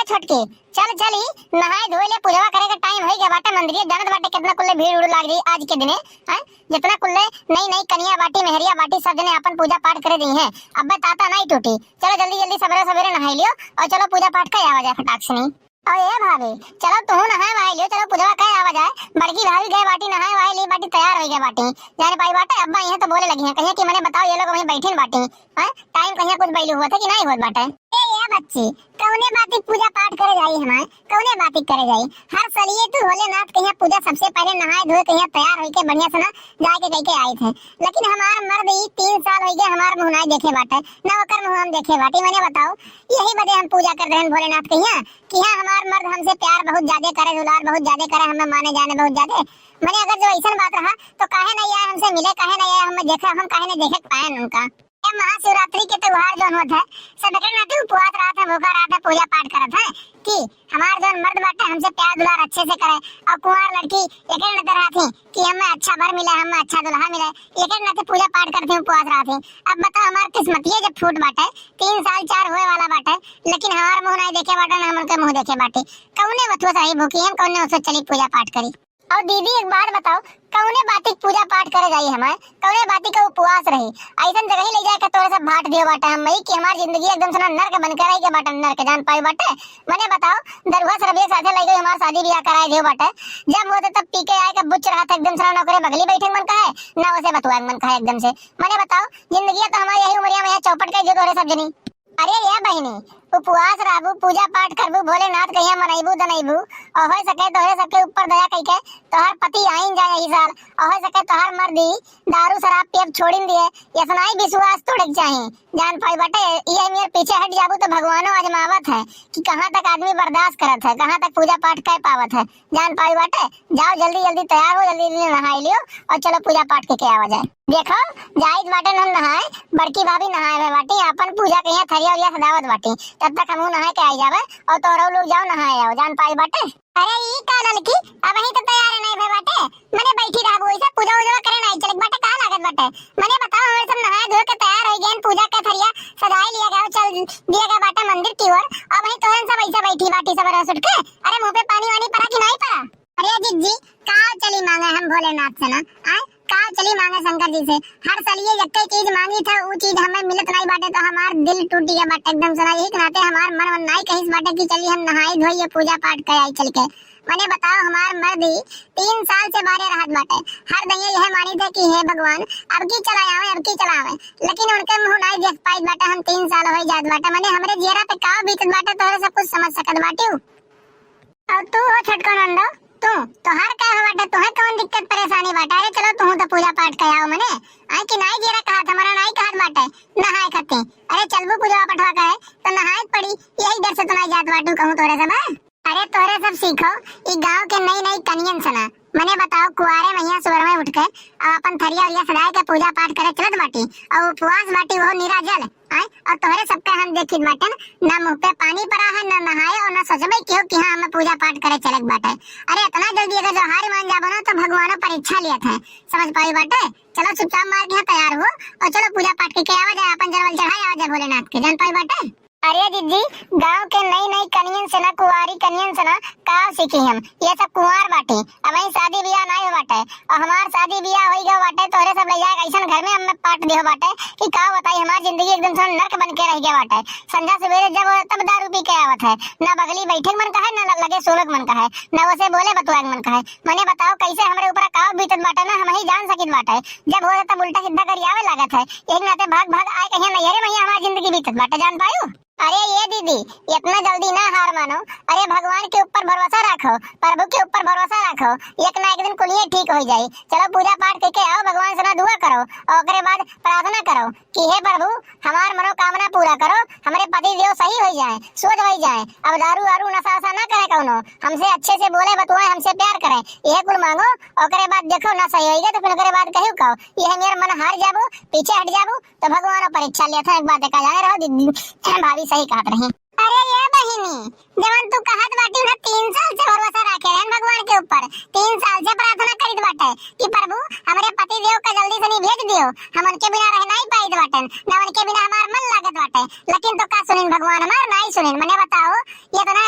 छोटके चल चली नहाए धोए ले पूजा करे का टाइम हो गया बाटा। मंदिर जानत बाटे कितना कुल्ले भीड़ उड़ लाग रही आज के दिने हैं। जितना कुल्ले नई नई कन्या बाटी मेहरिया बाटी सब जने अपन पूजा पाठ करे दी हैं। अब ताता नहीं टूटी। चलो जल्दी जल्दी सवेरे सवेरे नहा लियो और चलो पूजा पाठ कर आवा जाए फटाक से। नहीं और ये भाभी चलो तू नहाए वहां लियो, चलो पूजा कर आवा जाए। बड़की भाभी गए बाटी नहाए वहां ली बाटी तैयार हो गया बाटी जाने पाई बाटे। अब्बा यहां तो बोले लगी हैं कहीं कि मैंने बताओ ये लोग वहीं बैठे बाटी हैं। टाइम कहीं कुछ बैलू हुआ था कि नहीं हुआ बाटे। ये बच्ची कौने बाती पूजा पाठ करे जाई हमारे कौने बाती करे जाई। हर सलिए तू भोलेनाथ कहीं पूजा सबसे पहले नहाए धोए कहीं तैयार होके बढ़िया से ना जाके कह के आए थे। लेकिन हमार मर्द ही 3 साल हो गए हमार मुंह नहीं देखे बाटे ना ओकर मुंह हम देखे बाटी। मैंने बताओ यही वजह हम पूजा कर रहे हैं भोलेनाथ कहीं कि हां हमार मर्द हमसे प्यार बहुत ज्यादा करे, दुलार बहुत ज्यादा करे, हमें माने जाने बहुत ज्यादा। मैंने अगर जो ऐसा बात रहा तो काहे नहीं आए हमसे मिले, काहे नहीं आए हमें देखा, हम काहे नहीं देखे पाए उनका। महाशिवरात्रि के त्योहार जो होता है सब नाते उपवास रहा था, भूखा रहा था, पूजा पाठ करा था कि हमार जो मर्द बाटे हमसे प्यार दुलार अच्छे से करे। और कुंवार लड़की एक नजर रहा थी कि हमें अच्छा वर मिले, हमें अच्छा दुल्हा मिले, एक नाते पूजा पाठ करते उपवास रहा थी। अब बताओ हमार किस्मत ये जब फूट बाटे 3 साल 4 हुए वाला बाटे लेकिन हमार मुंह नहीं देखे बाटे ना हम उनके मुंह देखे बाटे। कौने बथुआ सही भूखी हम कौने उससे चली पूजा पाठ करी। और दीदी एक बात बताओ कौने बाती पूजा पाठ करे जाई हमारे कौने बाती का उपवास रही ऐसा जगह ही ले जाए के तोरे सब भाट दियो बाटा हम कि हमारी जिंदगी एकदम से नरक बन के रही के बाटा नरक जान पाई बाटे। मैंने बताओ दरगाह सब एक साथे लग गई हमार शादी ब्याह कराए दियो बाटे। जब होते तब पी के आए का बुच्च रहा था एकदम से नौकरी बगली बैठे मन का है ना वैसे बतुआ मन का है एकदम से। मैंने बताओ जिंदगी तो हमारी यही उम्रिया में चौपट के जो तोरे सब जनी। अरे ये बहिनी उपवास रहबू पूजा पाठ करबू भोलेनाथ कहिया मनैबू दनैबू और हो सके तोहरे सबके ऊपर दया कइके तोहर पति आइन जाए यही साल और हो सके तोहर मर्दी दारू शराब पियब छोड़िन दिए ये सुनाई विश्वास तोड़े चाहिए जान पाई बाटे। ये मेरे पीछे हट जाबू तो भगवानो आजमावत है कि कहां तक आदमी बर्दाश्त करत है, कहां तक पूजा पाठ कर पावत है जान पाई बाटे। जाओ जल्दी जल्दी तैयार हो, जल्दी जल्दी नहा लियो और चलो पूजा पाठ के आवा जाए। देखो जायज बाटे हम नहाए बड़की भाभी नहाए हुए बाटी अपन पूजा कहिया थरिया उरिया सदावत बाटी तब तक हम नहाए के आई जावे और तोरो लोग जाओ नहाए आओ जान पाई बाटे। अरे ई का लड़की अब ही तो तैयार नहीं भे बाटे मैंने बैठी रहबो ऐसे पूजा उजा करे नहीं चल बाटे का लागत बाटे। मैंने बताओ हमारे सब नहाए धोए के तैयार हो गए पूजा का थरिया सजाए लिया गया चल दिया गया बाटे मंदिर की ओर। अब ही तोरन सब ऐसे बैठी बाटी सब रस उठ के अरे मुंह पे पानी वानी पड़ा कि नहीं पड़ा। अरे जिज्जी का चली मांगे हम भोलेनाथ से ना आए का चली मांगे शंकर जी से। हर साल ये जत्ते चीज मांगी था वो चीज हमें मिलत नहीं बाटे तो हमार दिल टूट गया बाटे एकदम से। यही नाते हमार मन नहीं कहिस बाटे कि चली हम नहाई धोई पूजा पाठ कर आई चल के। मैंने बताओ हमार मर्द ही 3 साल से बारे रहत बाटे हर दैया यह मानी थे कि हे भगवान अब की चलावे लेकिन उनके मुंह नहीं देख पाई बाटे। हम 3 साल हो जात बाटे मैंने हमरे जेरा पे का बीतत बाटे तोरे सब कुछ समझ सकत बाटे। और तू हो छटको नंदो तू तो हर का हो बाटे तुहे कौन दिक्कत परेशानी बाटे। अरे चलो तू तो पूजा पाठ कर आओ मने आई कि नहीं जेरा कहा हमारा नहीं कहत बाटे नहाए खते। अरे चलबू पूजा पाठ का है तो नहाए पड़ी यही डर से तो नहीं जात बाटू कहूं तोरे सब। अरे तोरे सब सीखो ई गांव के नई नई कनियन सना मैंने बताओ कुआरे मैया सुबह में उठ के अपन थरिया उरिया सजाए के पूजा पाठ करे चलत बाटी और उपवास बाटी वो निराजल आए और तोहरे सबका हम देखित बाटे ना मुंह पे पानी पड़ा है ना नहाए और ना सोचबे क्यों कि हां हमें पूजा पाठ करे चलत बाटे। अरे इतना जल्दी अगर जो हार मान जाबो ना तो भगवानो परीक्षा लियत है समझ पाई बाटे। चलो चुपचाप मार के तैयार हो और चलो पूजा पाठ के आवा जाए अपन जरवल चढ़ाए आवा जाए भोलेनाथ के जान पाई बाटे। अरे दीदी गांव के नई नई कनियन से ना कुंवारी कनियन से ना का सीखी हम ये सब कुंवार बाटे अब ही शादी ब्याह नहीं हो बाटे और हमार शादी ब्याह हो गयो बाटे तोरे सब ले जाए ऐसा घर में हमें पाठ दियो बाटे कि का बताई हमारी जिंदगी एकदम से नरक बन के रह गया बाटे। संध्या सवेरे जब तब दारू पी के आवत है ना बगली बैठे मन का है ना लगे सोलक मन का है ना वैसे बोले बतुआ मन का है। मैंने बताओ कैसे हमारे ऊपर का बीतत बाटे ना हम ही जान सकित बाटे जब हो तब उल्टा सीधा करी आवे लागत है एक नाते भाग भाग आए कहीं नहीं अरे भैया हमारी जिंदगी बीतत बाटे जान पायो। अरे ये दीदी इतना जल्दी ना हार मानो। अरे भगवान के ऊपर भरोसा रखो प्रभु के ऊपर भरोसा रखो एक ना एक दिन कुलिए ठीक हो जाए। चलो पूजा पाठ करके आओ भगवान से ना दुआ करो और उसके बाद प्रार्थना करो कि हे प्रभु हमार मनोकामना पूरा करो हमारे पति देव सही हो जाए सोच हो जाए अब दारू वारू नशा वशा ना करे कौनो हमसे अच्छे से बोले बतुआए हमसे प्यार करे यह कुल मांगो और उसके बाद देखो ना सही होगा तो फिर उसके बाद कहियो कहो यह मेरा मन हार जाबो पीछे हट जाबो तो भगवान परीक्षा लिया था एक बात का जाने रहो दीदी भाभी सही कहत रही। अरे ये बहिनी जवन तू कहत बाटी ना 3 साल से भरोसा रखे रहन भगवान के ऊपर 3 साल से प्रार्थना करित बाटे कि प्रभु हमारे पति देव का जल्दी से भेज दियो हम उनके बिना रह नहीं पाइत बाटन ना उनके बिना हमार मन लागत बाटे लेकिन तो का सुनिन भगवान हमार नहीं सुनिन। मैंने बताओ ये तो ना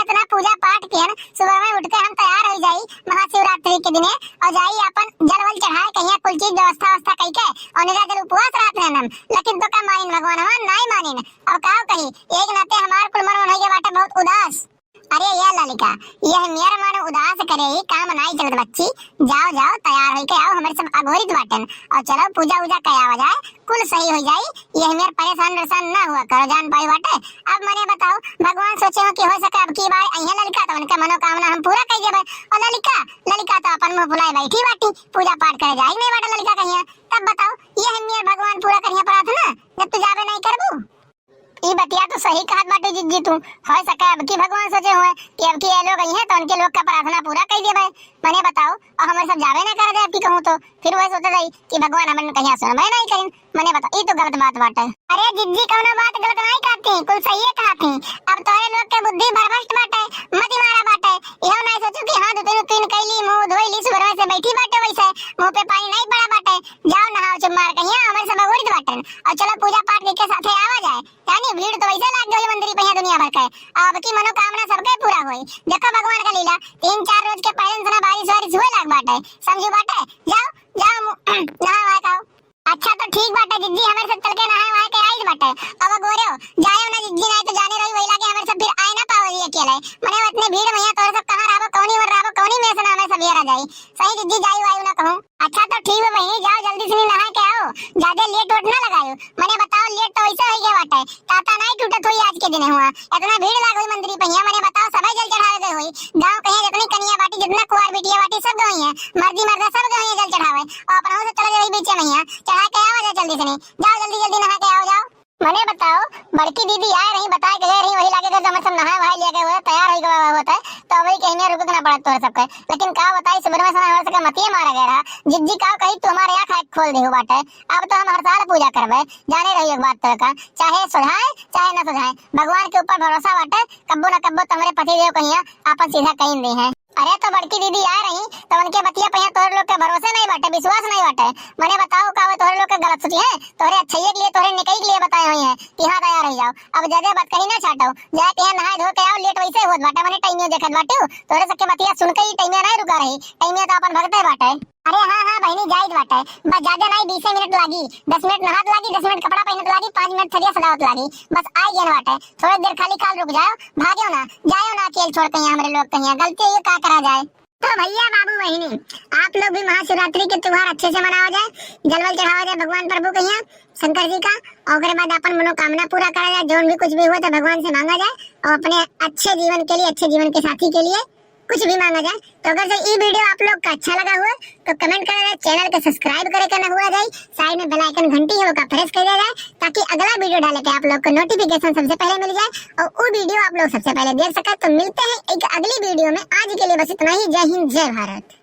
दिने और जाई अपन जल वल चढ़ाए कहिया कुल चीज व्यवस्था कई के और निरा जल उपवास रहत रहन हम। लेकिन तो का मानिन भगवान हम नहीं मानिन। अब का कही एक नाते हमार कुल मन होई के बाटे बहुत उदास। अरे ये ललिका यह मेरा मन उदास करे ही काम नहीं चलत बच्ची। जाओ जाओ तैयार होई के आओ हमारे सब अघोरित बाटन और चलो पूजा उजा कया जाए कुल सही हो जाई। यह मेरे परेशान ना हुआ करो जान पाई बाटे। अब मने बताओ भगवान सोचे हो कि हो सके अब की बार अइहे ललिका तो उनका मनोकामना हम पूरा कर देबे। और ललिका तो अपन मुंह फुलाए बैठी बाटी पूजा पाठ करे जाई नहीं बाटे ललिका कहिया। तब बताओ यह मेरे भगवान पूरा करिया प्रार्थना जब तू जाबे नहीं करबू। ई बतिया तो सही कहत बाटे जिज्जी तू। हो सके अब की भगवान सोचे हुए कि अब की ये लोग आई हैं तो उनके लोग का प्रार्थना पूरा कर देबे। मने बताओ और हमारे सब जावे ना कर दे अब की कहूं तो फिर वह सोचे जाई कि भगवान हमन कहिया सुनबे नहीं करिन। मने बताओ ई तो गलत बात बाटे। अरे जिज्जी कौनो बात गलत नहीं कहती कुल सही कहती। अब तोरे लोग के बुद्धि भरभष्ट बाटे मति मारा बाटे। इहो नहीं सोचू कि हां दुतीन कैली मुंह धोइली सुबह से बैठी बाटे वैसे मुंह पे पानी नहीं पड़ा बाटे। जाओ नहाओ चुम्मार कहिया हमारे सब अघोरित बाटन और चलो पूजा पाठ के साथे आवा जाए। यानी भीड़ तो वैसे लाग गई मंदिर पे दुनिया भर के। अब की मनोकामना सबके पूरा होई। देखो भगवान का लीला 3-4 रोज के पहले से बारिश हुए लाग बाटे समझू बाटे। जाओ नहा खाओ। अच्छा तो ठीक बाटे जिज्जी हमारे सब चल के नहा के आई बाटे। अब गोरे हो जायो ना जिज्जी नहीं तो जाने रही वही लागे हमारे सब फिर आए ना पाओ ये अकेले। मने इतने भीड़ में यहाँ तो सब कहां रहबो कौनी और रहबो कौनी में से ना हमें सब येरा जाई। सही जिज्जी जाई आयु ना कहूं। अच्छा तो ठीक है बहनी जाओ जल्दी से नहा के आओ ज्यादा लेट वोट ना लगायो। मने बताओ लेट तो वैसे हो गया बाटे ताता नहीं टूटत हुई आज के दिन हुआ इतना भीड़ लाग हुई मंदिर पे। मने बताओ सभी जल चढ़ावे गए हुई गांव कहे जितनी कन्या बाटी जितना कुंवार बिटिया बाटी सब गई है मर्दी मर्दा सब गए हैं जल चढ़ावे और अपना से चले गई बीच में यहाँ चढ़ा के आओ जल्दी से जाओ जल्दी नहा के आओ जाओ। मने बताओ बड़की दीदी आए रही बताए गए रही वही लागे तो हम सब नहा वहा ले गए हुए तैयार हो गए होता है तो वही कहीं में रुकना पड़ा तो सबके। लेकिन का बताई सुबह में समय हमारे सबका मतिए मारा गया रहा। जिज्जी का कही तू हमारे यहाँ खाए खोल दे बाटे। अब तो हम हर साल पूजा करबे जाने रही एक बात तो का चाहे सुधाए चाहे न सुधाए भगवान के ऊपर भरोसा बाटे कब्बो न कब्बो तुम्हारे पति देव कहिया आपन सीधा कहीं दे हैं। अरे तो बड़की दीदी आ रही तो उनके बतिया पे तोहरे लोग के भरोसे नहीं बाटे विश्वास नहीं बाटे। मने बताओ का वो तोहरे लोग के गलत सोची है तोहरे अच्छाई के लिए तोहरे निकई के लिए बताए हुए हैं कि हां तैयार हो जाओ। अब ज्यादा बात कहीं ना छाटो जाए के नहाए धो के आओ लेट वैसे होत बाटे। मने टाइम देखत बाटे तोहरे सबके बतिया सुन के ही टाइम नहीं रुका रही टाइम तो अपन भगते बाटे। अरे हां बहनी जायज बाटे बस ज्यादा नहीं 20 मिनट लागी 10 मिनट नहात लागी 10 मिनट कपड़ा पहनत लागी 5 मिनट थरिया सजावत लागी बस आ गए बाटे। थोड़ी देर खाली काल रुक जाओ भागियो ना जाओ ना अकेले छोड़ के हमारे लोग कहिया गलती ये का करा जाए। तो भैया बाबू बहनी आप लोग भी महाशिवरात्रि के त्योहार अच्छे से मनाओ जाए जलवल चढ़ाओ जाए भगवान प्रभु कहिया शंकर जी का और उसके बाद अपन मनोकामना पूरा करा जाए जो भी कुछ भी हुआ तो भगवान से मांगा जाए और अपने अच्छे जीवन के लिए अच्छे जीवन के साथी के लिए कुछ भी मांगा जाए। तो अगर से ये वीडियो आप लोग का अच्छा लगा हुआ तो कमेंट करा जाए चैनल को सब्सक्राइब करे करना हुआ जाए साइड में बेल आइकन घंटी है वो का प्रेस कर दिया जाए ताकि अगला वीडियो डाले के आप लोग को नोटिफिकेशन सबसे पहले मिल जाए और वो वीडियो आप लोग सबसे पहले देख सके। तो मिलते हैं एक अगली वीडियो में आज के लिए बस इतना ही। जय हिंद जय भारत।